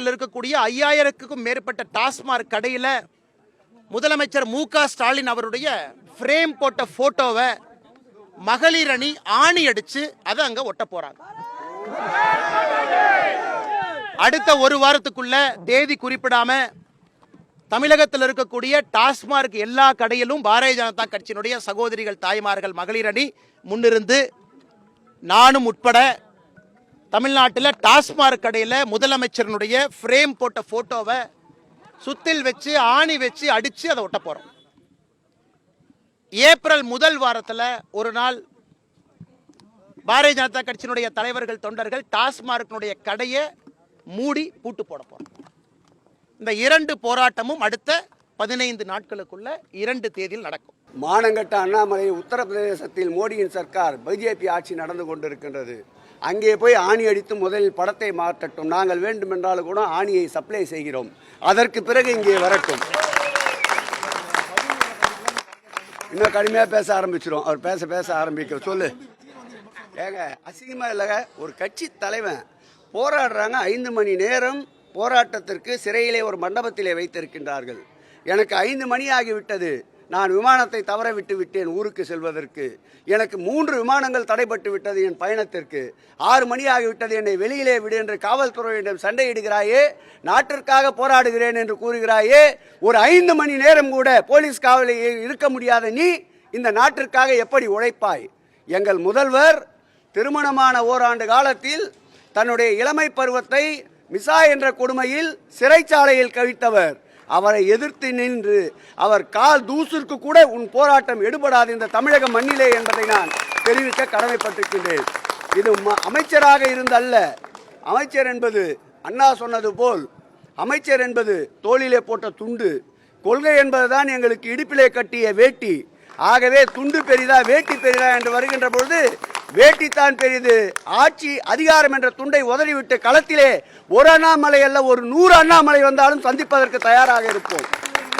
தமிழகத்தில் இருக்கக்கூடிய 5000க்கும் மேற்பட்ட டாஸ்மாக் கடையில் முதலமைச்சர் மு.க. ஸ்டாலின் அவருடைய ஃப்ரேம் போட்ட போட்டோவை மகளிர் அணி ஆணி அடிச்சு அதை அங்க ஒட்ட போறாங்க. அடுத்த ஒரு வாரத்துக்குள்ள தேதி குறிப்பிடாம தமிழகத்தில் இருக்கக்கூடிய டாஸ்மாக் எல்லா கடையிலும் பாரதிய ஜனதா கட்சியினுடைய சகோதரிகள், தாய்மார்கள், மகளிர் அணி முன்னிருந்து நானும் உட்பட தமிழ்நாட்டில் டாஸ்மாக் கடையில் முதலமைச்சருடைய ஃப்ரேம் போட்ட போட்டோவை சுத்தில் வச்சு ஆணி வச்சு அடிச்சு அதை ஒட்ட போறோம். ஏப்ரல் முதல் வாரத்தில் ஒரு நாள் பாரதிய ஜனதா கட்சியினுடைய தலைவர்கள், தொண்டர்கள் டாஸ்மார்க்கினுடைய கடையை மூடி பூட்டு போட போறோம். இந்த 2 போராட்டமும் அடுத்த 15 நாட்களுக்குள்ள 2 தேதியில் நடக்கும். மானங்கட்ட அண்ணாமலை, உத்தரப்பிரதேசத்தில் மோடியின் சர்க்கார் பிஜேபி ஆட்சி நடந்து கொண்டிருக்கின்றது. அங்கே போய் ஆணி அடித்து முதலில் படத்தை மாற்றட்டும். நாங்கள் வேண்டுமென்றாலும் கூட ஆணியை சப்ளை செய்கிறோம். அதற்கு பிறகு இங்கே வரட்டும். இன்னும் கடுமையாக பேச ஆரம்பிச்சிடும். அவர் பேச ஆரம்பிக்க சொல்லு. ஏங்க, அசிங்கமா இல்லைங்க? ஒரு கட்சி தலைவன் போராடுறாங்க. 5 மணி நேரம் போராட்டத்திற்கு சிறையிலே ஒரு மண்டபத்திலே வைத்திருக்கின்றார்கள். எனக்கு 5 மணி ஆகிவிட்டது. நான் விமானத்தை தவற விட்டு விட்டேன் ஊருக்கு செல்வதற்கு. எனக்கு 3 விமானங்கள் தடைப்பட்டு விட்டது என் பயணத்திற்கு. 6 மணி ஆகிவிட்டது, என்னை வெளியிலே விடு என்று காவல்துறையிடம் சண்டையிடுகிறாயே. நாட்டிற்காக போராடுகிறேன் என்று கூறுகிறாயே. ஒரு 5 மணி நேரம் கூட போலீஸ் காவலில் இருக்க முடியாத நீ இந்த நாட்டிற்காக எப்படி உழைப்பாய்? எங்கள் முதல்வர் திருமணமான ஓராண்டு காலத்தில் தன்னுடைய இளமை பருவத்தை மிசா என்ற கொடுமையில் சிறைச்சாலையில் கழித்தவர். அவரை எதிர்த்து நின்று அவர் கால் தூசிற்கு கூட உன் போராட்டம் எடுபடாது இந்த தமிழக மண்ணிலே என்பதை நான் தெரிவிக்க கடமைப்பட்டிருக்கின்றேன். இது அமைச்சராக இருந்தல்ல. அமைச்சர் என்பது அண்ணா சொன்னது போல் அமைச்சர் என்பது தோளிலே போட்ட துண்டு. கொள்கை என்பதுதான் எங்களுக்கு இடுப்பிலே கட்டிய வேட்டி. ஆகவே துண்டு பெரிதா வேட்டி பெரிதா என்று வருகின்ற பொழுது வேட்டித்தான் பெரிது. ஆட்சி அதிகாரம் என்ற துண்டை உதறிவிட்டு களத்திலே ஒரு அண்ணாமலை அல்ல, ஒரு 100 அண்ணாமலை வந்தாலும் சந்திப்பதற்கு தயாராக இருப்போம்.